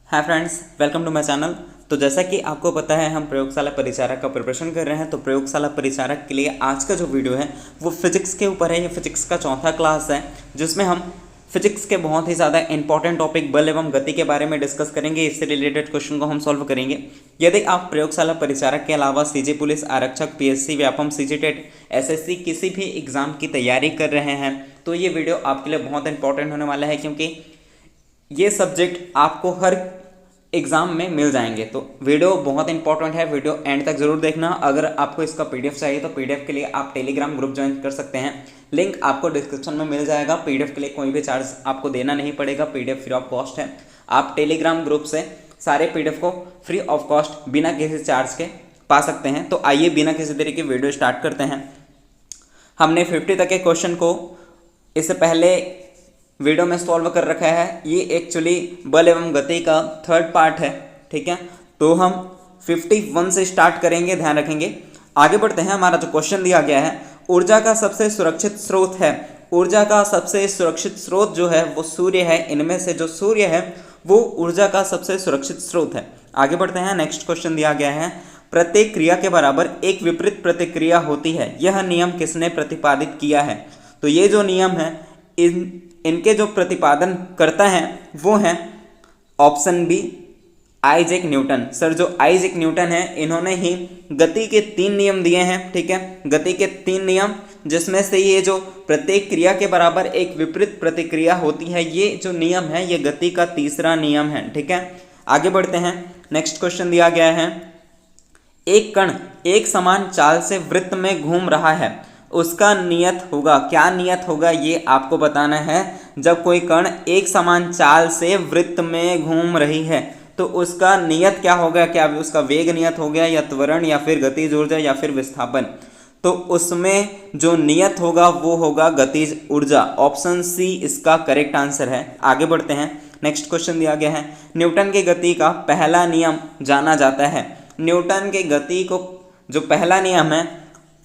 Hi friends, welcome to my channel. तो जैसा कि आपको पता है हम प्रयोगशाला परिचारक का प्रिपरेशन कर रहे हैं। तो प्रयोगशाला परिचारक के लिए आज का जो वीडियो है वो फिजिक्स के ऊपर है। ये फिजिक्स का चौथा क्लास है जिसमें हम फिजिक्स के बहुत ही ज़्यादा इंपॉर्टेंट टॉपिक बल एवं गति के बारे में डिस्कस करेंगे। इससे रिलेटेड क्वेश्चन को हम सॉल्व करेंगे। यदि आप प्रयोगशाला परिचारक के अलावा सीजी पुलिस आरक्षक, PSC, Vyapam, CG TET, SSC किसी भी एग्ज़ाम की तैयारी कर रहे हैं तो ये वीडियो आपके लिए बहुत इंपॉर्टेंट होने वाला है, क्योंकि ये सब्जेक्ट आपको हर एग्ज़ाम में मिल जाएंगे। तो वीडियो बहुत इंपॉर्टेंट है, वीडियो एंड तक ज़रूर देखना। अगर आपको इसका पीडीएफ चाहिए तो पीडीएफ के लिए आप टेलीग्राम ग्रुप ज्वाइन कर सकते हैं। लिंक आपको डिस्क्रिप्शन में मिल जाएगा। पीडीएफ के लिए कोई भी चार्ज आपको देना नहीं पड़ेगा, पीडीएफ फ्री ऑफ कॉस्ट है। आप टेलीग्राम ग्रुप से सारे पीडीएफ को फ्री ऑफ कॉस्ट बिना किसी चार्ज के पा सकते हैं। तो आइए बिना किसी देरी के वीडियो स्टार्ट करते हैं। हमने 50 तक के क्वेश्चन को इससे पहले वीडियो में सॉल्व कर रखा है। ये एक्चुअली बल एवं गति का थर्ड पार्ट है, ठीक है। तो हम 51 से स्टार्ट करेंगे, ध्यान रखेंगे। आगे बढ़ते हैं। हमारा जो क्वेश्चन दिया गया है, ऊर्जा का सबसे सुरक्षित स्रोत है। ऊर्जा का सबसे सुरक्षित स्रोत जो है वो सूर्य है। इनमें से जो सूर्य है वो ऊर्जा का सबसे सुरक्षित स्रोत है। आगे बढ़ते हैं। नेक्स्ट क्वेश्चन दिया गया है, प्रत्येक क्रिया के बराबर एक विपरीत प्रतिक्रिया होती है। यह नियम किसने प्रतिपादित किया है? तो ये जो नियम है इनके जो प्रतिपादन करता है वो है option B, Isaac Newton. Sir जो आइजैक न्यूटन है इन्होंने ही गति के 3 नियम दिए हैं, ठीक है। गति के 3 नियम, जिसमें से ये जो प्रत्येक क्रिया के बराबर एक विपरीत प्रतिक्रिया होती है, ये जो नियम है ये गति का तीसरा नियम है, ठीक है। आगे बढ़ते हैं। नेक्स्ट क्वेश्चन दिया गया है, एक कण एक समान चाल से वृत्त में घूम रहा है, उसका नियत होगा। क्या नियत होगा ये आपको बताना है। जब कोई कण एक समान चाल से वृत्त में घूम रही है तो उसका नियत क्या होगा? क्या उसका वेग नियत हो गया, या त्वरण, या फिर गतिज ऊर्जा, या फिर विस्थापन? तो उसमें जो नियत होगा वो होगा गतिज ऊर्जा। ऑप्शन सी इसका करेक्ट आंसर है। आगे बढ़ते हैं। नेक्स्ट क्वेश्चन दिया गया है, न्यूटन की गति का पहला नियम जाना जाता है। न्यूटन के गति को जो पहला नियम है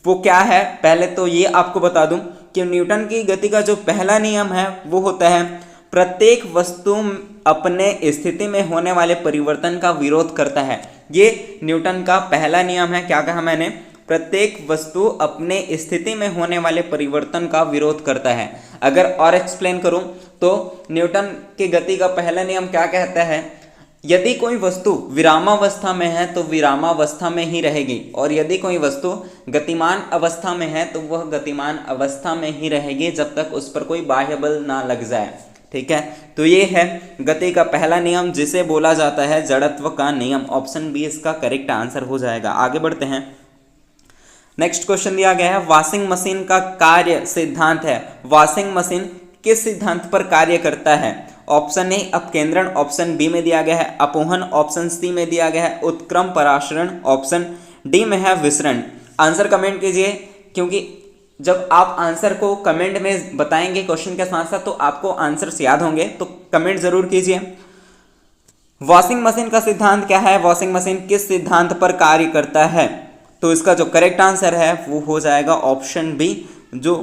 वो क्या है? पहले तो ये आपको बता दूं कि न्यूटन की गति का जो पहला नियम है वो होता है, प्रत्येक वस्तु अपने स्थिति में होने वाले परिवर्तन का विरोध करता है। ये न्यूटन का पहला नियम है। क्या कहा मैंने? प्रत्येक वस्तु अपने स्थिति में होने वाले परिवर्तन का विरोध करता है। अगर और एक्सप्लेन करूं तो न्यूटन की गति का पहला नियम क्या कहता है, यदि कोई वस्तु विरामावस्था में है तो विरामावस्था में ही रहेगी, और यदि कोई वस्तु गतिमान अवस्था में है तो वह गतिमान अवस्था में ही रहेगी जब तक उस पर कोई बाह्य बल ना लग जाए, ठीक है। तो ये है गति का पहला नियम, जिसे बोला जाता है जड़त्व का नियम। ऑप्शन बी इसका करेक्ट आंसर हो जाएगा। आगे बढ़ते हैं। नेक्स्ट क्वेश्चन दिया गया है, वॉशिंग मशीन का कार्य सिद्धांत है। वॉशिंग मशीन किस सिद्धांत पर कार्य करता है? ऑप्शन ए अपकेंद्रण, ऑप्शन बी में दिया गया है अपोहन, ऑप्शन सी में दिया गया है उत्क्रम परासरण, ऑप्शन डी में है विसरण। आंसर कमेंट कीजिए, क्योंकि जब आप आंसर को कमेंट में बताएंगे क्वेश्चन के साथ साथ तो आपको आंसर्स याद होंगे। तो कमेंट जरूर कीजिए। वॉशिंग मशीन का सिद्धांत क्या है? वॉशिंग मशीन किस सिद्धांत पर कार्य करता है? तो इसका जो करेक्ट आंसर है वो हो जाएगा ऑप्शन बी। जो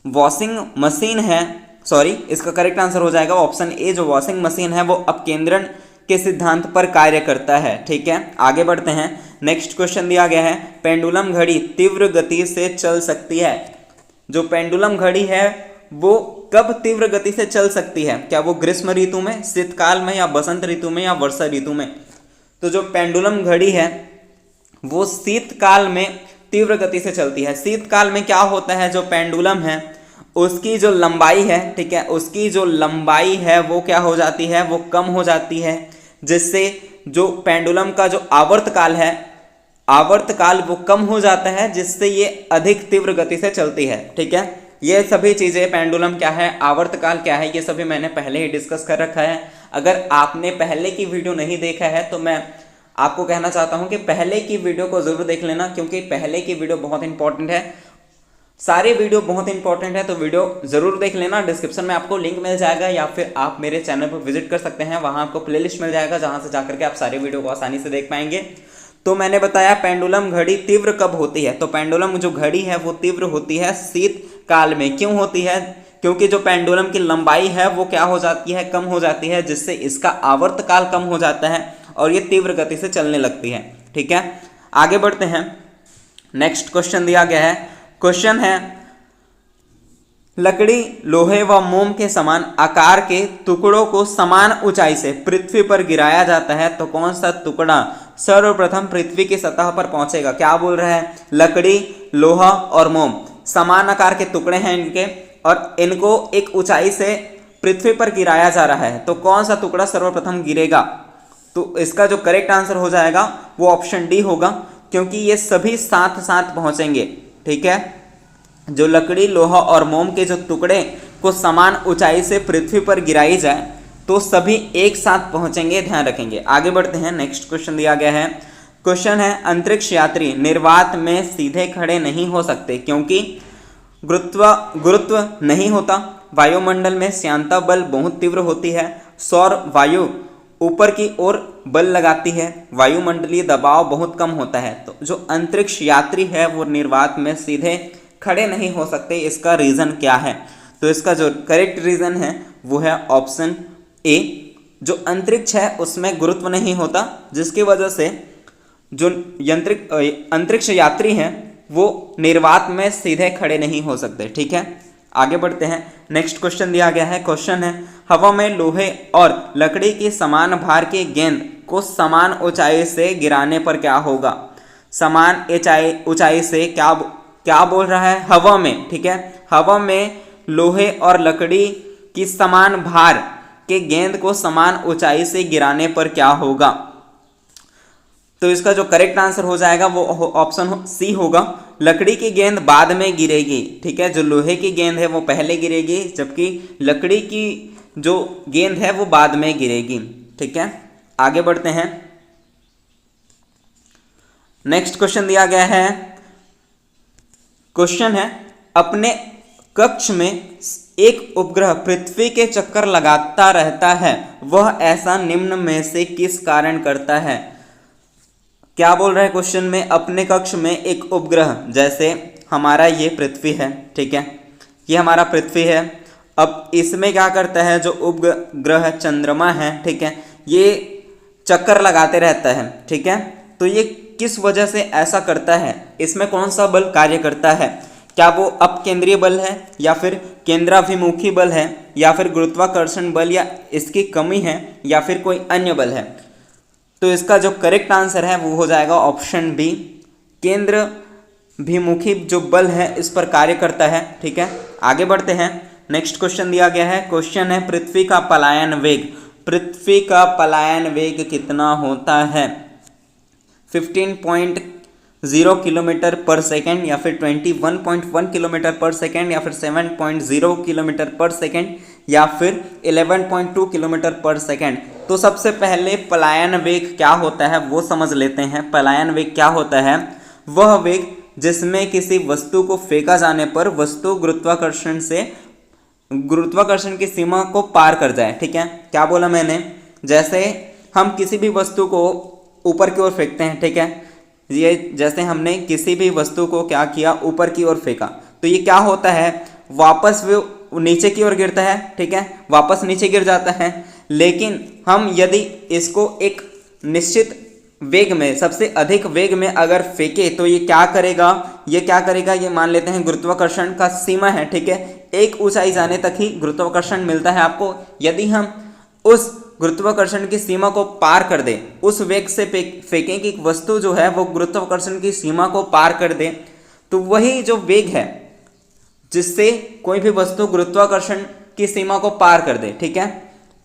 वॉशिंग मशीन है, सॉरी, इसका करेक्ट आंसर हो जाएगा ऑप्शन ए। जो वॉशिंग मशीन है वो अपकेंद्रण के सिद्धांत पर कार्य करता है, ठीक है। आगे बढ़ते हैं। नेक्स्ट क्वेश्चन दिया गया है, पेंडुलम घड़ी तीव्र गति से चल सकती है। जो पेंडुलम घड़ी है वो कब तीव्र गति से चल सकती है? क्या वो ग्रीष्म ऋतु में, शीतकाल में, या बसंत ऋतु में, या वर्षा ऋतु में? तो जो पेंडुलम घड़ी है वो शीतकाल में तीव्र गति से चलती है। शीतकाल में क्या होता है, जो पेंडुलम है उसकी जो लंबाई है, ठीक है, उसकी जो लंबाई है वो क्या हो जाती है, वो कम हो जाती है, जिससे जो पेंडुलम का जो आवर्तकाल है, आवर्तकाल वो कम हो जाता है, जिससे ये अधिक तीव्र गति से चलती है, ठीक है। ये सभी चीज़ें, पेंडुलम क्या है, आवर्तकाल क्या है, ये सभी मैंने पहले ही डिस्कस कर रखा है। अगर आपने पहले की वीडियो नहीं देखा है तो मैं आपको कहना चाहता हूँ कि पहले की वीडियो को जरूर देख लेना, क्योंकि पहले की वीडियो बहुत इंपॉर्टेंट है। सारे वीडियो बहुत इंपॉर्टेंट है, तो वीडियो जरूर देख लेना। डिस्क्रिप्शन में आपको लिंक मिल जाएगा, या फिर आप मेरे चैनल पर विजिट कर सकते हैं, वहां आपको प्लेलिस्ट मिल जाएगा जहां से जाकर के आप सारे वीडियो को आसानी से देख पाएंगे। तो मैंने बताया पेंडुलम घड़ी तीव्र कब होती है। तो पेंडुलम जो घड़ी है वो तीव्र होती है शीतकाल में। क्यों होती है? क्योंकि जो पेंडुलम की लंबाई है वो क्या हो जाती है, कम हो जाती है, जिससे इसका आवर्तकाल कम हो जाता है और ये तीव्र गति से चलने लगती है। ठीक है, आगे बढ़ते हैं। नेक्स्ट क्वेश्चन दिया गया है, क्वेश्चन है लकड़ी, लोहे व मोम के समान आकार के टुकड़ों को समान ऊंचाई से पृथ्वी पर गिराया जाता है तो कौन सा टुकड़ा सर्वप्रथम पृथ्वी की सतह पर पहुंचेगा। क्या बोल रहा है, लकड़ी, लोहा और मोम समान आकार के टुकड़े हैं इनके और इनको एक ऊंचाई से पृथ्वी पर गिराया जा रहा है तो कौन सा टुकड़ा सर्वप्रथम गिरेगा। तो इसका जो करेक्ट आंसर हो जाएगा वो ऑप्शन डी होगा, क्योंकि ये सभी साथ साथ पहुंचेंगे। ठीक है, जो लकड़ी, लोहा और मोम के जो टुकड़े को समान ऊंचाई से पृथ्वी पर गिराई जाए तो सभी एक साथ पहुंचेंगे, ध्यान रखेंगे। आगे बढ़ते हैं। नेक्स्ट क्वेश्चन दिया गया है, क्वेश्चन है अंतरिक्ष यात्री निर्वात में सीधे खड़े नहीं हो सकते क्योंकि गुरुत्व नहीं होता, वायुमंडल में श्यानता बल बहुत तीव्र होती है, सौर वायु ऊपर की ओर बल लगाती है, वायुमंडलीय दबाव बहुत कम होता है। तो जो अंतरिक्ष यात्री है वो निर्वात में सीधे खड़े नहीं हो सकते। इसका रीज़न क्या है, तो इसका जो करेक्ट रीज़न है वो है ऑप्शन ए। जो अंतरिक्ष है उसमें गुरुत्व नहीं होता, जिसकी वजह से जो अंतरिक्ष यात्री हैं वो निर्वात में सीधे खड़े नहीं हो सकते। ठीक है, आगे बढ़ते हैं। नेक्स्ट क्वेश्चन दिया गया है, क्वेश्चन है हवा में लोहे और लकड़ी की समान भार की गेंद को समान ऊंचाई से गिराने पर क्या होगा। समान ऊंचाई से क्या बोल रहा है, हवा में। ठीक है, हवा में लोहे और लकड़ी की समान भार के गेंद को समान ऊंचाई से गिराने पर क्या होगा। तो इसका जो करेक्ट आंसर हो जाएगा वो ऑप्शन सी होगा, लकड़ी की गेंद बाद में गिरेगी। ठीक है, जो लोहे की गेंद है वो पहले गिरेगी, जबकि लकड़ी की जो गेंद है वो बाद में गिरेगी। ठीक है, आगे बढ़ते हैं। नेक्स्ट क्वेश्चन दिया गया है, क्वेश्चन है अपने कक्ष में एक उपग्रह पृथ्वी के चक्कर लगाता रहता है, वह ऐसा निम्न में से किस कारण करता है। क्या बोल रहा है क्वेश्चन में, अपने कक्ष में एक उपग्रह, जैसे हमारा ये पृथ्वी है। ठीक है, ये हमारा पृथ्वी है। अब इसमें क्या करता है, जो उपग्रह चंद्रमा है, ठीक है, ये चक्कर लगाते रहता है। ठीक है, तो ये किस वजह से ऐसा करता है, इसमें कौन सा बल कार्य करता है। क्या वो अपकेंद्रीय बल है, या फिर केंद्राभिमुखी बल है, या फिर गुरुत्वाकर्षण बल, या इसकी कमी है, या फिर कोई अन्य बल है। तो इसका जो करेक्ट आंसर है वो हो जाएगा ऑप्शन बी, केंद्राभिमुखी जो बल है इस पर कार्य करता है। ठीक है, आगे बढ़ते हैं। नेक्स्ट क्वेश्चन दिया गया है, क्वेश्चन है पृथ्वी का पलायन वेग। पृथ्वी का पलायन वेग कितना होता है, 15.0 किलोमीटर पर सेकेंड, या फिर 21.1 किलोमीटर पर सेकेंड, या फिर 7.0 किलोमीटर पर सेकेंड, या फिर 11.2 किलोमीटर पर सेकेंड। तो सबसे पहले पलायन वेग क्या होता है वो समझ लेते हैं। पलायन वेग क्या होता है, वह वेग जिसमें किसी वस्तु को फेंका जाने पर वस्तु गुरुत्वाकर्षण की सीमा को पार कर जाए। ठीक है, क्या बोला मैंने, जैसे हम किसी भी वस्तु को ऊपर की ओर फेंकते हैं। ठीक है, ये जैसे हमने किसी भी वस्तु को क्या किया, ऊपर की ओर फेंका, तो ये क्या होता है, वापस वो नीचे की ओर गिरता है। ठीक है, वापस नीचे गिर जाता है। लेकिन हम यदि इसको एक निश्चित वेग में, सबसे अधिक वेग में अगर फेंके तो ये क्या करेगा, ये मान लेते हैं गुरुत्वाकर्षण का सीमा है। ठीक है, एक ऊंचाई जाने तक ही गुरुत्वाकर्षण मिलता है आपको। यदि हम उस गुरुत्वाकर्षण की सीमा को पार कर दे, उस वेग से फेंकें कि वस्तु जो है वो गुरुत्वाकर्षण की सीमा को पार कर दे, तो वही जो वेग है जिससे कोई भी वस्तु गुरुत्वाकर्षण की सीमा को पार कर दे, ठीक है,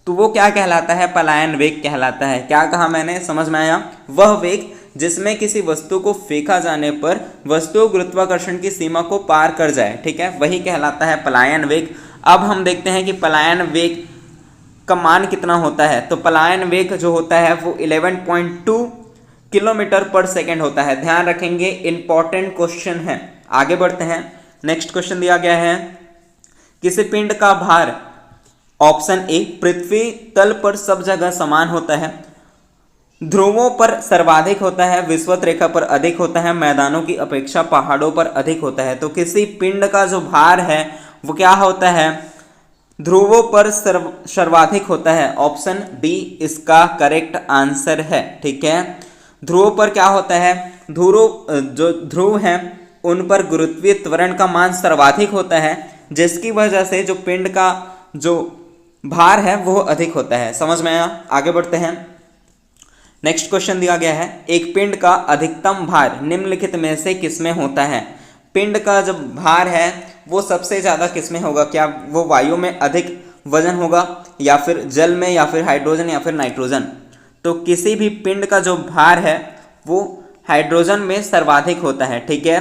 तो वो क्या कहलाता है, पलायन वेग कहलाता है। क्या कहा मैंने, समझ में आया, वह वेग जिसमें किसी वस्तु को फेंका जाने पर वस्तु गुरुत्वाकर्षण की सीमा को पार कर जाए। ठीक है, वही कहलाता है पलायन वेग। अब हम देखते हैं कि पलायन वेग का मान कितना होता है। तो पलायन वेग जो होता है वो 11.2 किलोमीटर पर सेकेंड होता है। ध्यान रखेंगे, इंपॉर्टेंट क्वेश्चन है। आगे बढ़ते हैं। नेक्स्ट क्वेश्चन दिया गया है, किसी पिंड का भार, ऑप्शन ए, पृथ्वी तल पर सब जगह समान होता है, ध्रुवों पर सर्वाधिक होता है, विषुवत रेखा पर अधिक होता है, मैदानों की अपेक्षा पहाड़ों पर अधिक होता है। तो किसी पिंड का जो भार है वो क्या होता है, ध्रुवों पर सर्वाधिक होता है। ऑप्शन डी इसका करेक्ट आंसर है। ठीक है, ध्रुवों पर क्या होता है, जो ध्रुव हैं उन पर गुरुत्वीय त्वरण का मान सर्वाधिक होता है, जिसकी वजह से जो पिंड का जो भार है वो अधिक होता है। समझ में आया? आगे बढ़ते हैं। नेक्स्ट क्वेश्चन दिया गया है, एक पिंड का अधिकतम भार निम्नलिखित में से किसमें होता है। पिंड का जो भार है वो सबसे ज़्यादा किसमें होगा? क्या वो वायु में अधिक वजन होगा, या फिर जल में, या फिर हाइड्रोजन, या फिर नाइट्रोजन? तो किसी भी पिंड का जो भार है वो हाइड्रोजन में सर्वाधिक होता है। ठीक है,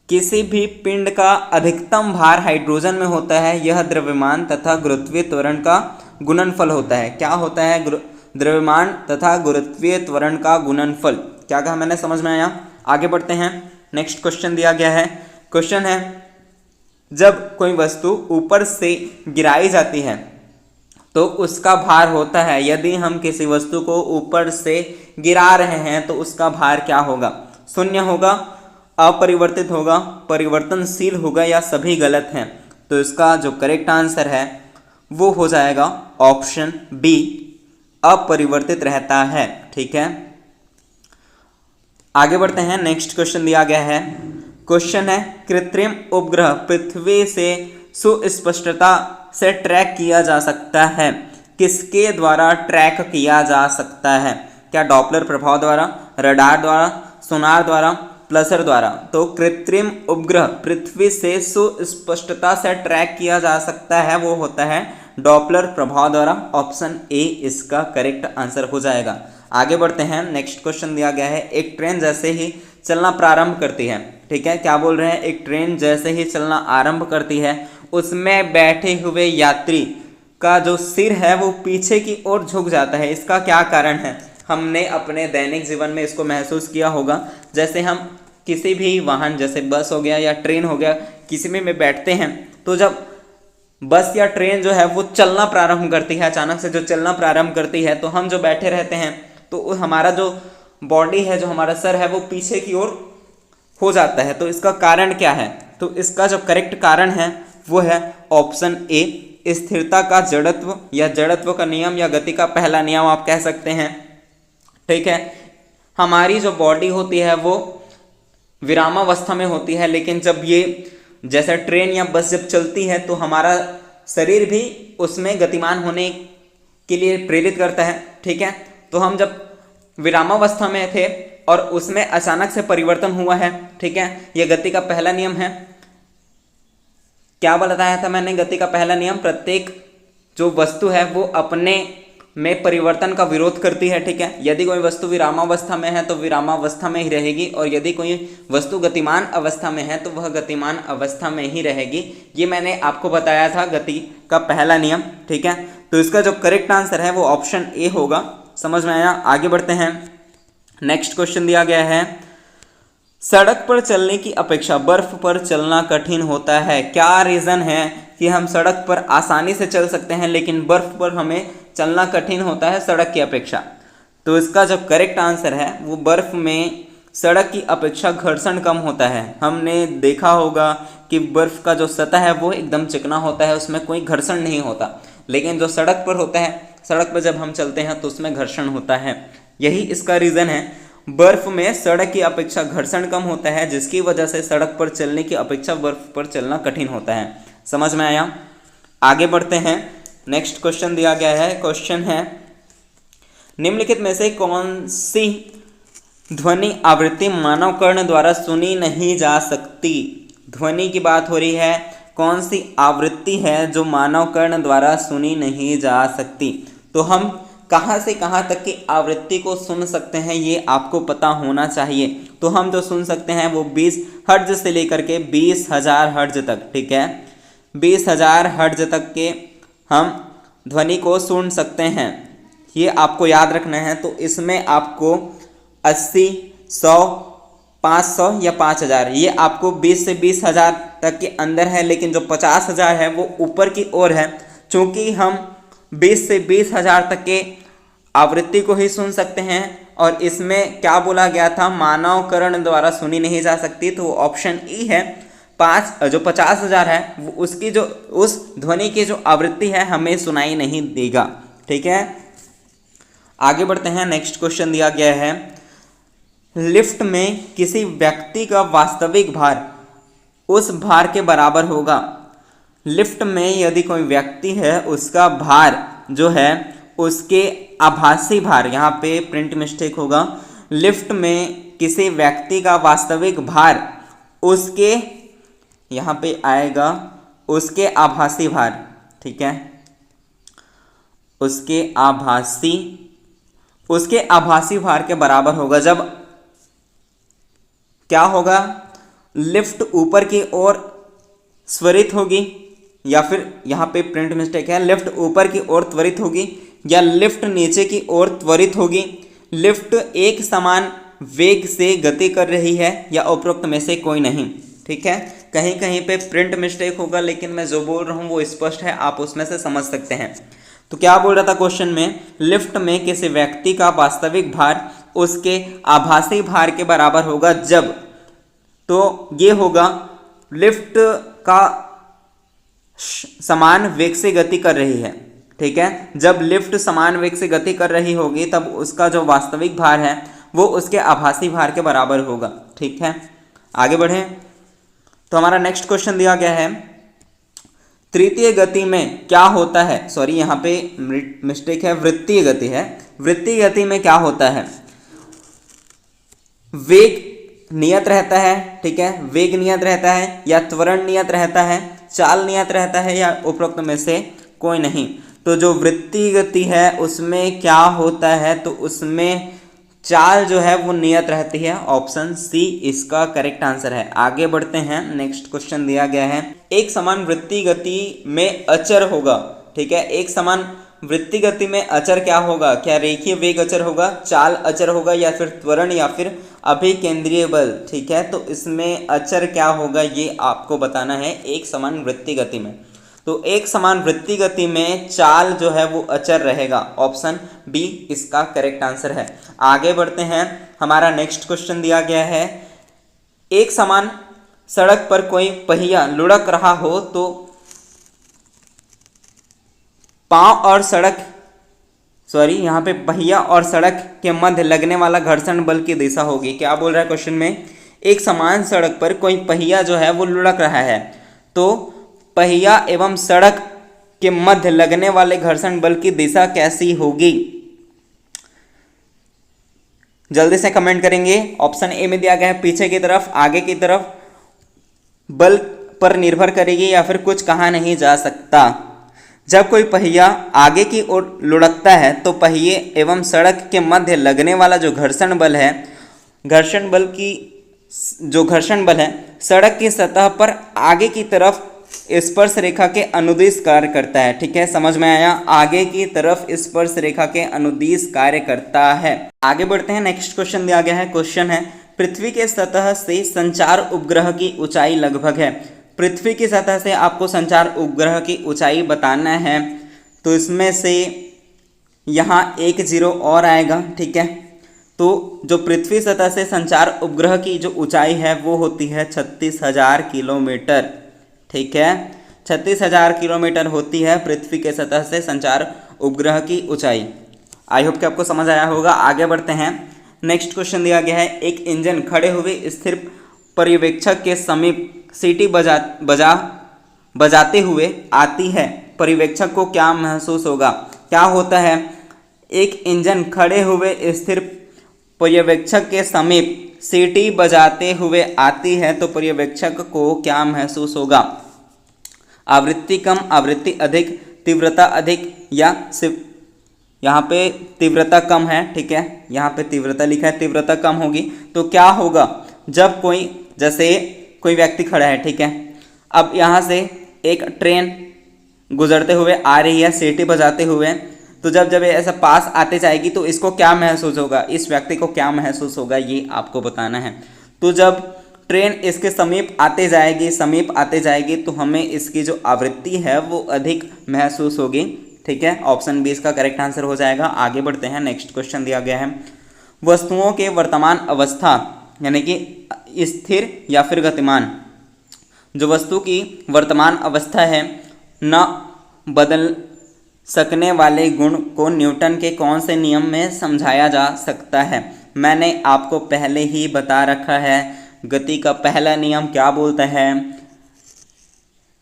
किसी भी पिंड का अधिकतम भार हाइड्रोजन में होता है। यह द्रव्यमान तथा गुरुत्वीय त्वरण का गुणनफल होता है। क्या होता है? द्रव्यमान तथा गुरुत्वीय त्वरण का गुणनफल। क्या कहा मैंने? समझ में आया? आगे बढ़ते हैं। नेक्स्ट क्वेश्चन दिया गया है, क्वेश्चन है, जब कोई वस्तु ऊपर से गिराई जाती है तो उसका भार होता है। यदि हम किसी वस्तु को ऊपर से गिरा रहे हैं तो उसका भार क्या होगा? शून्य होगा, अपरिवर्तित होगा, परिवर्तनशील होगा, या सभी गलत हैं? तो इसका जो करेक्ट आंसर है वो हो जाएगा ऑप्शन बी, अपरिवर्तित रहता है। ठीक है, आगे बढ़ते हैं। नेक्स्ट क्वेश्चन दिया गया है, क्वेश्चन है, कृत्रिम उपग्रह पृथ्वी से सुस्पष्टता से ट्रैक किया जा सकता है। किसके द्वारा ट्रैक किया जा सकता है? क्या डॉपलर प्रभाव द्वारा, रडार द्वारा, सोनार द्वारा, प्लसर द्वारा? तो कृत्रिम उपग्रह पृथ्वी से सुस्पष्टता से ट्रैक किया जा सकता है, वो होता है डॉपलर प्रभाव द्वारा। ऑप्शन ए इसका करेक्ट आंसर हो जाएगा। आगे बढ़ते हैं। नेक्स्ट क्वेश्चन दिया गया है, एक ट्रेन जैसे ही चलना प्रारंभ करती है। ठीक है, क्या बोल रहे हैं? एक ट्रेन जैसे ही चलना आरंभ करती है उसमें बैठे हुए यात्री का जो सिर है वो पीछे की ओर झुक जाता है। इसका क्या कारण है? हमने अपने दैनिक जीवन में इसको महसूस किया होगा। जैसे हम किसी भी वाहन, जैसे बस हो गया या ट्रेन हो गया, किसी में बैठते हैं तो जब बस या ट्रेन जो है वो चलना प्रारंभ करती है, अचानक से जो चलना प्रारंभ करती है, तो हम जो बैठे रहते हैं तो हमारा जो बॉडी है, जो हमारा सर है, वो पीछे की ओर हो जाता है। तो इसका कारण क्या है? तो इसका जो करेक्ट कारण है वो है ऑप्शन ए, स्थिरता का जड़त्व, या जड़त्व का नियम, या गति का पहला नियम आप कह सकते हैं। ठीक है, हमारी जो बॉडी होती है वो विरामावस्था में होती है, लेकिन जब ये जैसे ट्रेन या बस जब चलती है तो हमारा शरीर भी उसमें गतिमान होने के लिए प्रेरित करता है। ठीक है, तो हम जब विरामावस्था में थे और उसमें अचानक से परिवर्तन हुआ है। ठीक है, यह गति का पहला नियम है। क्या बताया था मैंने? गति का पहला नियम, प्रत्येक जो वस्तु है वो अपने में परिवर्तन का विरोध करती है। ठीक है, यदि कोई वस्तु विरामावस्था में है तो विरामावस्था में ही रहेगी, और यदि कोई वस्तु गतिमान अवस्था में है तो वह गतिमान अवस्था में ही रहेगी। ये मैंने आपको बताया था, गति का पहला नियम। ठीक है, तो इसका जो करेक्ट आंसर है वो ऑप्शन ए होगा। समझ में आया? आगे बढ़ते हैं। नेक्स्ट क्वेश्चन दिया गया है, सड़क पर चलने की अपेक्षा बर्फ पर चलना कठिन होता है। क्या रीज़न है कि हम सड़क पर आसानी से चल सकते हैं लेकिन बर्फ पर हमें चलना कठिन होता है सड़क की अपेक्षा? तो इसका जो करेक्ट आंसर है वो बर्फ में सड़क की अपेक्षा घर्षण कम होता है। हमने देखा होगा कि बर्फ का जो सतह है वो एकदम चिकना होता है, उसमें कोई घर्षण नहीं होता, लेकिन जो सड़क पर होता है, सड़क पर जब हम चलते हैं तो उसमें घर्षण होता है। यही इसका रीज़न है, बर्फ में सड़क की अपेक्षा घर्षण कम होता है, जिसकी वजह से सड़क पर चलने की अपेक्षा बर्फ पर चलना कठिन होता है। समझ में आया? आगे बढ़ते हैं। नेक्स्ट क्वेश्चन दिया गया है, क्वेश्चन है, निम्नलिखित में से कौन सी ध्वनि आवृत्ति मानव कर्ण द्वारा सुनी नहीं जा सकती? ध्वनि की बात हो रही है, कौन सी आवृत्ति है जो मानव कर्ण द्वारा सुनी नहीं जा सकती? तो हम कहाँ से कहाँ तक की आवृत्ति को सुन सकते हैं ये आपको पता होना चाहिए। तो हम जो सुन सकते हैं वो 20 हर्ट्ज से लेकर के 20,000 हर्ट्ज तक। ठीक है, 20,000 हर्ट्ज तक के हम ध्वनि को सुन सकते हैं, ये आपको याद रखना है। तो इसमें आपको 80, 100, 500 या 5,000, ये आपको 20 से 20,000 तक के अंदर है, लेकिन जो 50,000 है वो ऊपर की ओर है। चूँकि हम 20 से 20,000 तक के आवृत्ति को ही सुन सकते हैं, और इसमें क्या बोला गया था? मानव कर्ण द्वारा सुनी नहीं जा सकती, तो ऑप्शन ई है जो 50,000 है वो उसकी जो उस ध्वनि की जो आवृत्ति है हमें सुनाई नहीं देगा। ठीक है, आगे बढ़ते हैं। नेक्स्ट क्वेश्चन दिया गया है, लिफ्ट में किसी व्यक्ति का वास्तविक भार उस भार के बराबर होगा। लिफ्ट में यदि कोई व्यक्ति है उसका भार जो है उसके आभासी भार, यहाँ पे प्रिंट मिस्टेक होगा, लिफ्ट में किसी व्यक्ति का वास्तविक भार उसके, यहाँ पे आएगा उसके आभासी भार। ठीक है, उसके आभासी भार के बराबर होगा। जब क्या होगा, लिफ्ट ऊपर की ओर त्वरित होगी, या फिर यहाँ पे प्रिंट मिस्टेक है, लिफ्ट ऊपर की ओर त्वरित होगी या लिफ्ट नीचे की ओर त्वरित होगी, लिफ्ट एक समान वेग से गति कर रही है या उपरोक्त में से कोई नहीं। ठीक है, कहीं कहीं पे प्रिंट मिस्टेक होगा, लेकिन मैं जो बोल रहा हूँ वो स्पष्ट है, आप उसमें से समझ सकते हैं। तो क्या बोल रहा था क्वेश्चन में, लिफ्ट में किसी व्यक्ति का वास्तविक भार उसके आभासी भार के बराबर होगा जब, तो ये होगा लिफ्ट का समान वेग से गति कर रही है। ठीक है, जब लिफ्ट समान वेग से गति कर रही होगी तब उसका जो वास्तविक भार है वो उसके आभासी भार के बराबर होगा। ठीक है, आगे बढ़ें। तो हमारा नेक्स्ट क्वेश्चन दिया गया है, तृतीय गति में क्या होता है, सॉरी यहाँ पे मिस्टेक है, वृत्तीय गति है। वृत्तीय गति में क्या होता है, वेग नियत रहता है। ठीक है, वेग नियत रहता है या त्वरण नियत रहता है, चाल नियत रहता है या उपरोक्त में से कोई नहीं। तो जो वृत्तीय गति है उसमें क्या होता है, तो उसमें चाल जो है वो नियत रहती है। ऑप्शन सी इसका करेक्ट आंसर है। आगे बढ़ते हैं। नेक्स्ट क्वेश्चन दिया गया है, एक समान वृत्तीय गति में अचर होगा। ठीक है, एक समान वृत्तीय गति में अचर क्या होगा, क्या रेखीय वेग अचर होगा, चाल अचर होगा या फिर त्वरण या फिर अभिकेंद्रीय बल। ठीक है, तो इसमें अचर क्या होगा ये आपको बताना है एक समान वृत्तीय गति में। तो एक समान वृत्तीय गति में चाल जो है वो अचर रहेगा। ऑप्शन बी इसका करेक्ट आंसर है। आगे बढ़ते हैं। हमारा नेक्स्ट क्वेश्चन दिया गया है, एक समान सड़क पर कोई पहिया लुढ़क रहा हो तो यहाँ पे पहिया और सड़क के मध्य लगने वाला घर्षण बल की दिशा होगी। क्या बोल रहा है क्वेश्चन में, एक समान सड़क पर कोई पहिया जो है वो लुढ़क रहा है तो पहिया एवं सड़क के मध्य लगने वाले घर्षण बल की दिशा कैसी होगी। जल्दी से कमेंट करेंगे। ऑप्शन ए में दिया गया है पीछे की तरफ, आगे की तरफ, बल पर निर्भर करेगी या फिर कुछ कहा नहीं जा सकता। जब कोई पहिया आगे की ओर लुढ़कता है तो पहिए एवं सड़क के मध्य लगने वाला जो घर्षण बल है, घर्षण बल है सड़क की सतह पर आगे की तरफ स्पर्श रेखा के अनुदिश कार्य करता है। ठीक है, समझ में आया, आगे की तरफ स्पर्श रेखा के अनुदिश कार्य करता है। आगे बढ़ते हैं। नेक्स्ट क्वेश्चन दिया गया है, क्वेश्चन है, पृथ्वी के सतह से संचार उपग्रह की ऊंचाई लगभग है। पृथ्वी की सतह से आपको संचार उपग्रह की ऊंचाई बताना है, तो इसमें से यहाँ एक जीरो और आएगा। ठीक है, तो जो पृथ्वी सतह से संचार उपग्रह की जो ऊंचाई है वो होती है 36,000 किलोमीटर। ठीक है, 36,000 किलोमीटर होती है पृथ्वी के सतह से संचार उपग्रह की ऊंचाई। आई होप कि आपको समझ आया होगा। आगे बढ़ते हैं। नेक्स्ट क्वेश्चन दिया गया है, एक इंजन खड़े हुए स्थिर पर्यवेक्षक के समीप सीटी बजाते हुए आती है, पर्यवेक्षक को क्या महसूस होगा। क्या होता है, एक इंजन खड़े हुए स्थिर पर्यवेक्षक के समीप सीटी बजाते हुए आती है तो पर्यवेक्षक को क्या महसूस होगा। आवृत्ति कम, आवृत्ति अधिक, तीव्रता अधिक या सिर्फ, यहाँ पे तीव्रता कम है। ठीक है, यहाँ पे तीव्रता लिखा है, तीव्रता कम होगी। तो क्या होगा, जब जैसे कोई व्यक्ति खड़ा है, ठीक है, अब यहाँ से एक ट्रेन गुजरते हुए आ रही है सीटी बजाते हुए, तो जब ये ऐसा पास आते जाएगी तो इसको क्या महसूस होगा, इस व्यक्ति को क्या महसूस होगा, ये आपको बताना है। तो जब ट्रेन इसके समीप आते जाएगी तो हमें इसकी जो आवृत्ति है वो अधिक महसूस होगी। ठीक है, ऑप्शन बी इसका करेक्ट आंसर हो जाएगा। आगे बढ़ते हैं। नेक्स्ट क्वेश्चन दिया गया है, वस्तुओं के वर्तमान अवस्था यानी कि स्थिर या फिर गतिमान, जो वस्तु की वर्तमान अवस्था है न बदल सकने वाले गुण को न्यूटन के कौन से नियम में समझाया जा सकता है? मैंने आपको पहले ही बता रखा है, गति का पहला नियम क्या बोलता है?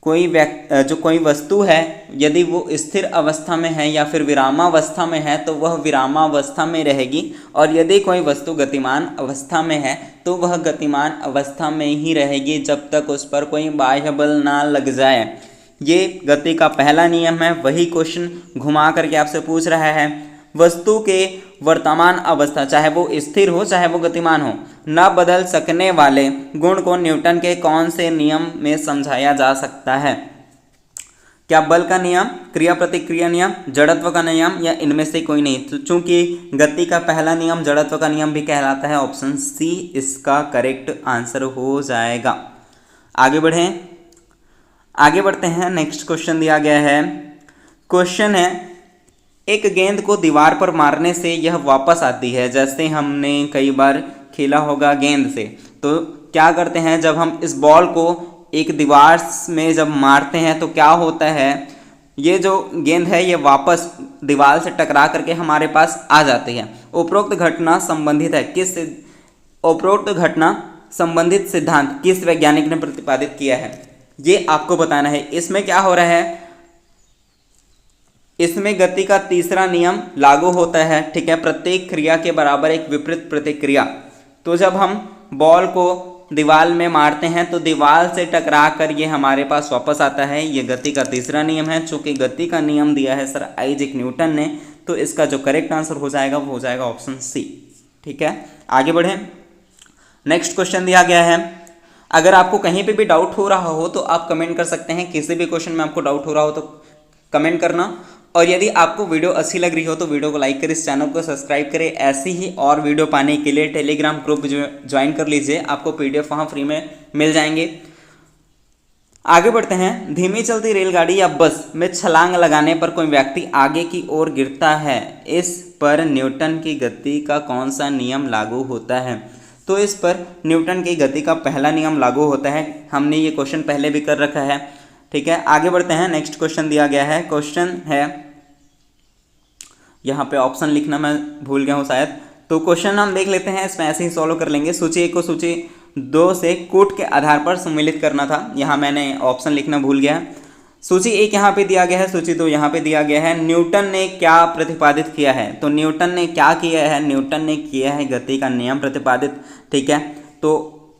कोई वस्तु है, यदि वो स्थिर अवस्था में है या फिर विरामावस्था में है तो वह विरामावस्था में रहेगी, और यदि कोई वस्तु गतिमान अवस्था में है तो वह गतिमान अवस्था में ही रहेगी जब तक उस पर कोई बाह्य बल ना लग जाए। ये गति का पहला नियम है। वही क्वेश्चन घुमा करके आपसे पूछ रहा है, वस्तु के वर्तमान अवस्था, चाहे वो स्थिर हो चाहे वो गतिमान हो, न बदल सकने वाले गुण को न्यूटन के कौन से नियम में समझाया जा सकता है? क्या बल का नियम, क्रिया प्रतिक्रिया नियम, जड़त्व का नियम, या इनमें से कोई नहीं? तो चूंकि गति का पहला नियम जड़त्व का नियम भी कहलाता है, ऑप्शन सी इसका करेक्ट आंसर हो जाएगा। आगे बढ़ते हैं। नेक्स्ट क्वेश्चन दिया गया है। क्वेश्चन है, एक गेंद को दीवार पर मारने से यह वापस आती है। जैसे हमने कई बार खेला होगा गेंद से, तो क्या करते हैं, जब हम इस बॉल को एक दीवार में जब मारते हैं तो क्या होता है, ये जो गेंद है ये वापस दीवार से टकरा करके हमारे पास आ जाती है। उपरोक्त घटना संबंधित सिद्धांत किस वैज्ञानिक ने प्रतिपादित किया है? ये आपको बताना है। इसमें क्या हो रहा है, इसमें गति का तीसरा नियम लागू होता है, ठीक है। प्रत्येक क्रिया के बराबर एक विपरीत प्रतिक्रिया। तो जब हम बॉल को दीवार में मारते हैं तो दीवार से टकरा कर ये हमारे पास वापस आता है। ये गति का तीसरा नियम है। चूंकि गति का नियम दिया है सर आइजैक न्यूटन ने, तो इसका जो करेक्ट आंसर हो जाएगा वो हो जाएगा ऑप्शन सी, ठीक है। आगे बढ़ें। नेक्स्ट क्वेश्चन दिया गया है, अगर आपको कहीं पे भी डाउट हो रहा हो तो आप कमेंट कर सकते हैं। किसी भी क्वेश्चन में आपको डाउट हो रहा हो तो कमेंट करना, और यदि आपको वीडियो अच्छी लग रही हो तो वीडियो को लाइक करें, इस चैनल को सब्सक्राइब करें। ऐसी ही और वीडियो पाने के लिए टेलीग्राम ग्रुप ज्वाइन कर लीजिए, आपको PDF वहाँ फ्री में मिल जाएंगे। आगे बढ़ते हैं। धीमी चलती रेलगाड़ी या बस में छलांग लगाने पर कोई व्यक्ति आगे की ओर गिरता है, इस पर न्यूटन की गति का कौन सा नियम लागू होता है? तो इस पर न्यूटन की गति का पहला नियम लागू होता है। हमने ये क्वेश्चन पहले भी कर रखा है, ठीक है। आगे बढ़ते हैं। नेक्स्ट क्वेश्चन दिया गया है। क्वेश्चन है, यहाँ पे ऑप्शन लिखना मैं भूल गया हूँ शायद, तो क्वेश्चन हम देख लेते हैं, इसमें ऐसे ही सॉल्व कर लेंगे। सूची 1 को सूची 2 से कूट के आधार पर सम्मिलित करना था, यहाँ मैंने ऑप्शन लिखना भूल गया। सूची 1 यहाँ पे दिया गया है, सूची 2 यहाँ पे दिया गया है। न्यूटन ने क्या प्रतिपादित किया है? तो न्यूटन ने क्या किया है? न्यूटन ने किया है गति का नियम प्रतिपादित, ठीक है। तो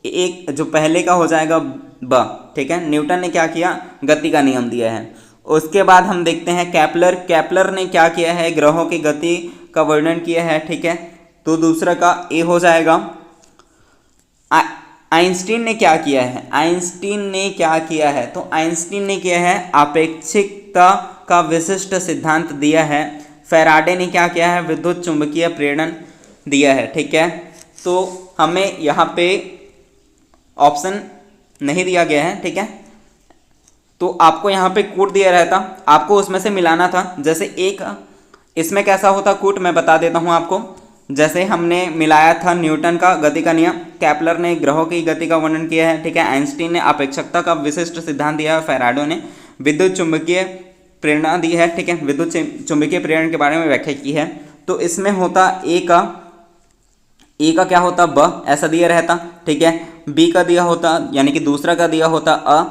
एक जो पहले का हो जाएगा ब, ठीक है। न्यूटन ने क्या किया? गति का नियम दिया है। उसके बाद हम देखते हैं केपलर ने क्या किया है? ग्रहों की गति का वर्णन किया है, ठीक है। तो दूसरा का ए हो जाएगा। आइंस्टीन ने क्या किया है? आइंस्टीन ने क्या किया है? तो आइंस्टीन ने किया है आपेक्षिकता का विशिष्ट सिद्धांत दिया है। फैराडे ने क्या किया है? विद्युत चुंबकीय प्रेरण दिया है, ठीक है। तो हमें यहाँ पे ऑप्शन नहीं दिया गया है, ठीक है। तो आपको यहाँ पे कूट दिया रहता, आपको उसमें से मिलाना था। जैसे एक इसमें कैसा होता कूट, मैं बता देता हूँ आपको। जैसे हमने मिलाया था न्यूटन का गति का नियम, केपलर ने ग्रहों की गति का वर्णन किया है, ठीक है। आइंस्टीन ने आपेक्षिकता का विशिष्ट सिद्धांत दिया है। फैराडे ने विद्युत चुंबकीय प्रेरणा दी है, ठीक है। विद्युत चुंबकीय प्रेरण के बारे में व्याख्या की है। तो इसमें होता ए का क्या होता? ब, ऐसा दिया रहता, ठीक है। बी का दिया होता, यानी कि दूसरा का दिया होता अ,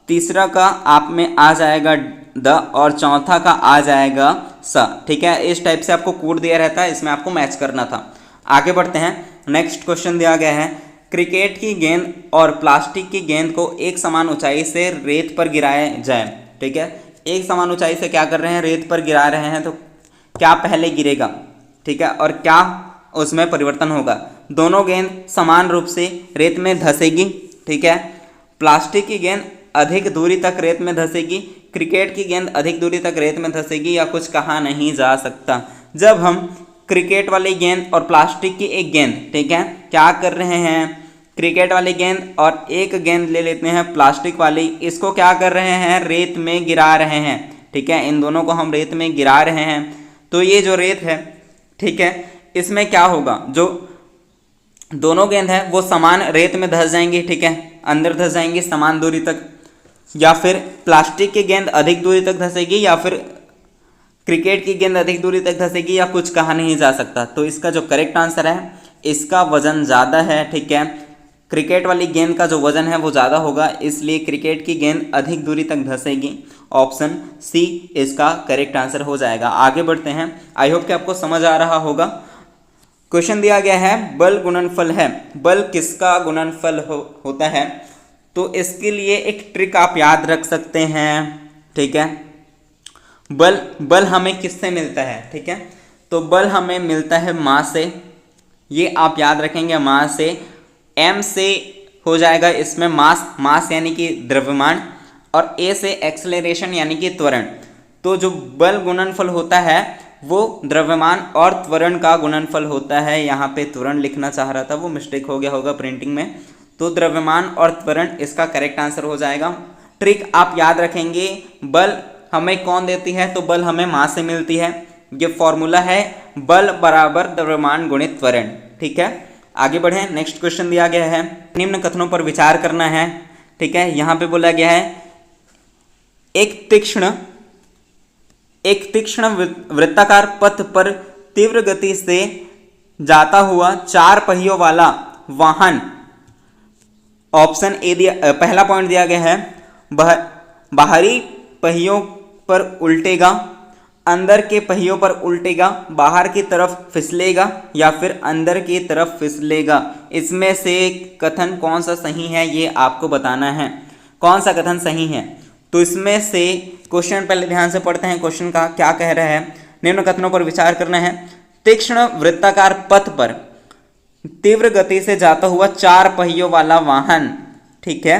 तीसरा का आप में आ जाएगा द, और चौथा का आ जाएगा स, ठीक है। इस टाइप से आपको कोड दिया रहता है, इसमें आपको मैच करना था। आगे बढ़ते हैं। नेक्स्ट क्वेश्चन दिया गया है, क्रिकेट की गेंद और प्लास्टिक की गेंद को एक समान ऊंचाई से रेत पर गिराया जाए, ठीक है। एक समान ऊंचाई से क्या कर रहे हैं? रेत पर गिरा रहे हैं। तो क्या पहले गिरेगा, ठीक है, और क्या उसमें परिवर्तन होगा? दोनों गेंद समान रूप से रेत में धंसेगी, ठीक है। प्लास्टिक की गेंद अधिक दूरी तक रेत में धंसेगी, क्रिकेट की गेंद अधिक दूरी तक रेत में धंसेगी, या कुछ कहा नहीं जा सकता। जब हम क्रिकेट वाली गेंद और प्लास्टिक की एक गेंद, ठीक है, क्या कर रहे हैं? क्रिकेट वाली गेंद और एक गेंद ले लेते हैं प्लास्टिक वाली, इसको क्या कर रहे हैं? रेत में गिरा रहे हैं, ठीक है। इन दोनों को हम रेत में गिरा रहे हैं। तो ये जो रेत है, ठीक है, इसमें क्या होगा? जो दोनों गेंद है वो समान रेत में धंस जाएंगी, ठीक है, अंदर धंस जाएंगी समान दूरी तक। या फिर प्लास्टिक की गेंद अधिक दूरी तक धंसेगी, या फिर क्रिकेट की गेंद अधिक दूरी तक धंसेगी, या कुछ कहा नहीं जा सकता। तो इसका जो करेक्ट आंसर है, इसका वजन ज़्यादा है, ठीक है। क्रिकेट वाली गेंद का जो वजन है वो ज़्यादा होगा, इसलिए क्रिकेट की गेंद अधिक दूरी तक धंसेगी। ऑप्शन सी इसका करेक्ट आंसर हो जाएगा। आगे बढ़ते हैं। आई होप कि आपको समझ आ रहा होगा। क्वेश्चन दिया गया है बल गुणनफल है। बल किसका गुणनफल होता है? तो इसके लिए एक ट्रिक आप याद रख सकते हैं, ठीक है। बल हमें किससे मिलता है, ठीक है। तो बल हमें मिलता है मास से, ये आप याद रखेंगे, मास से। m से हो जाएगा इसमें मास यानी कि द्रव्यमान, और a से एक्सेलरेशन यानी कि त्वरण। तो जो बल गुणनफल होता है वो द्रव्यमान और त्वरण का गुणनफल होता है। यहाँ पे त्वरण लिखना चाह रहा था, वो मिस्टेक हो गया होगा प्रिंटिंग में। तो द्रव्यमान और त्वरण इसका करेक्ट आंसर हो जाएगा। ट्रिक आप याद रखेंगे, बल हमें कौन देती है? तो बल हमें मास से मिलती है। ये फॉर्मूला है बल बराबर द्रव्यमान गुणित त्वरण, ठीक है। आगे बढ़ें। नेक्स्ट क्वेश्चन दिया गया है, निम्न कथनों पर विचार करना है, ठीक है। यहाँ पे बोला गया है एक तीक्ष्ण वृत्ताकार पथ पर तीव्र गति से जाता हुआ 4 पहियों वाला वाहन। ऑप्शन ए दिया, पहला पॉइंट दिया गया है बाहरी पहियों पर उल्टेगा, अंदर के पहियों पर उल्टेगा, बाहर की तरफ फिसलेगा, या फिर अंदर की तरफ फिसलेगा। इसमें से कथन कौन सा सही है ये आपको बताना है, कौन सा कथन सही है। तो इसमें से क्वेश्चन पहले ध्यान से पढ़ते हैं, क्वेश्चन का क्या कह रहा है। निम्न कथनों पर विचार करना है। तीक्ष्ण वृत्ताकार पथ पर तीव्र गति से जाता हुआ 4 पहियों वाला वाहन, ठीक है।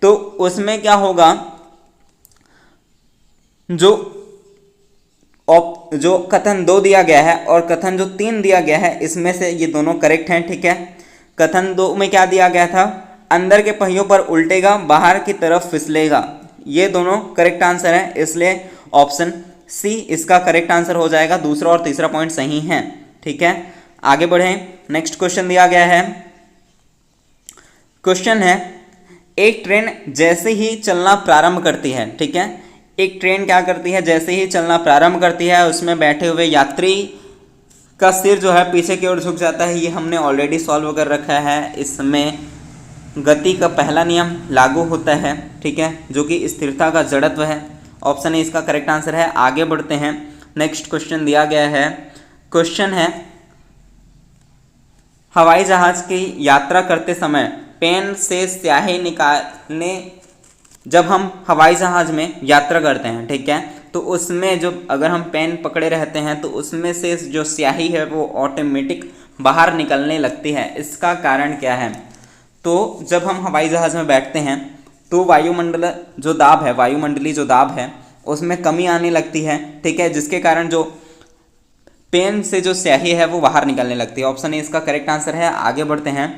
तो उसमें क्या होगा, जो कथन 2 दिया गया है और कथन जो 3 दिया गया है, इसमें से ये दोनों करेक्ट हैं, ठीक है। कथन 2 में क्या दिया गया था? अंदर के पहियों पर उल्टेगा, बाहर की तरफ फिसलेगा। ये दोनों करेक्ट आंसर है, इसलिए ऑप्शन सी इसका करेक्ट आंसर हो जाएगा। दूसरा और तीसरा पॉइंट सही है, ठीक है। आगे बढ़ें। नेक्स्ट क्वेश्चन दिया गया है। क्वेश्चन है एक ट्रेन जैसे ही चलना प्रारंभ करती है, ठीक है। एक ट्रेन क्या करती है? जैसे ही चलना प्रारंभ करती है, उसमें बैठे हुए यात्री का सिर जो है पीछे की ओर झुक जाता है। ये हमने ऑलरेडी सॉल्व कर रखा है। इसमें गति का पहला नियम लागू होता है, ठीक है, जो कि स्थिरता का जड़त्व है। ऑप्शन ए इसका करेक्ट आंसर है। आगे बढ़ते हैं। नेक्स्ट क्वेश्चन दिया गया है। क्वेश्चन है हवाई जहाज की यात्रा करते समय पेन से स्याही निकालने, जब हम हवाई जहाज में यात्रा करते हैं, ठीक है, तो उसमें जो अगर हम पेन पकड़े रहते हैं तो उसमें से जो स्याही है वो ऑटोमेटिक बाहर निकलने लगती है। इसका कारण क्या है? तो जब हम हवाई जहाज में बैठते हैं तो वायुमंडल जो दाब है, वायुमंडलीय जो दाब है उसमें कमी आने लगती है, ठीक है, जिसके कारण जो पेन से जो स्याही है वो बाहर निकलने लगती है। ऑप्शन ए इसका करेक्ट आंसर है। आगे बढ़ते हैं।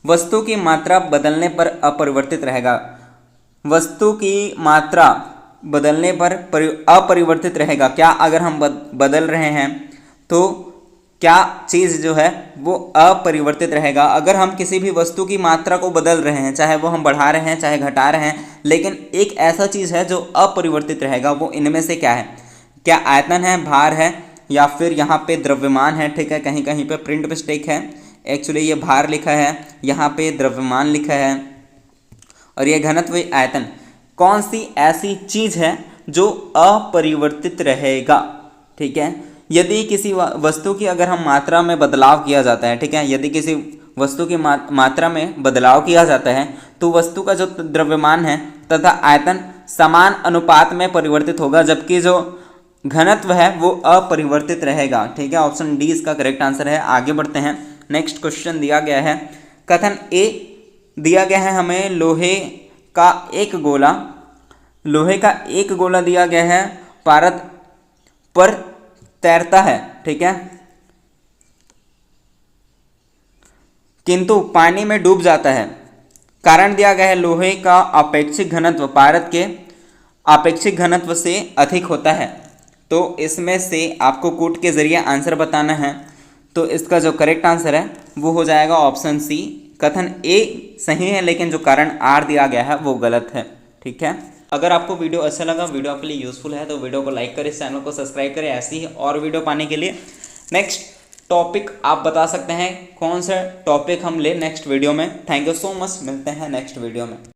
वस्तु की मात्रा बदलने पर अपरिवर्तित रहेगा। वस्तु की मात्रा बदलने पर अपरिवर्तित रहेगा। क्या अगर हम बदल रहे हैं तो क्या चीज़ जो है वो अपरिवर्तित रहेगा? अगर हम किसी भी वस्तु की मात्रा को बदल रहे हैं, चाहे वो हम बढ़ा रहे हैं चाहे घटा रहे हैं, लेकिन एक ऐसा चीज़ है जो अपरिवर्तित रहेगा, वो इनमें से क्या है? क्या आयतन है, भार है, या फिर यहाँ पे द्रव्यमान है, ठीक है। कहीं कहीं पे प्रिंट मिस्टेक है, एक्चुअली ये भार लिखा है, यहाँ पे द्रव्यमान लिखा है, और ये घनत्व आयतन। कौन सी ऐसी चीज़ है जो अपरिवर्तित रहेगा, ठीक है। यदि किसी वस्तु की अगर हम मात्रा में बदलाव किया जाता है, ठीक है, यदि किसी वस्तु की मात्रा में बदलाव किया जाता है तो वस्तु का जो द्रव्यमान है तथा आयतन समान अनुपात में परिवर्तित होगा, जबकि जो घनत्व है वो अपरिवर्तित रहेगा, ठीक है। ऑप्शन डी इसका करेक्ट आंसर है। आगे बढ़ते हैं। नेक्स्ट क्वेश्चन दिया गया है। कथन ए दिया गया है हमें लोहे का एक गोला दिया गया है, पारद पर तैरता है, ठीक है, किंतु पानी में डूब जाता है। कारण दिया गया है लोहे का अपेक्षित घनत्व पारद के अपेक्षित घनत्व से अधिक होता है। तो इसमें से आपको कूट के जरिए आंसर बताना है। तो इसका जो करेक्ट आंसर है वो हो जाएगा ऑप्शन सी। कथन ए सही है, लेकिन जो कारण आर दिया गया है वो गलत है, ठीक है। अगर आपको वीडियो अच्छा लगा, वीडियो आपके लिए यूज़फुल है, तो वीडियो को लाइक करें, चैनल को सब्सक्राइब करें ऐसी ही और वीडियो पाने के लिए। नेक्स्ट टॉपिक आप बता सकते हैं कौन सा टॉपिक हम ले नेक्स्ट वीडियो में। थैंक यू सो मच, मिलते हैं नेक्स्ट वीडियो में।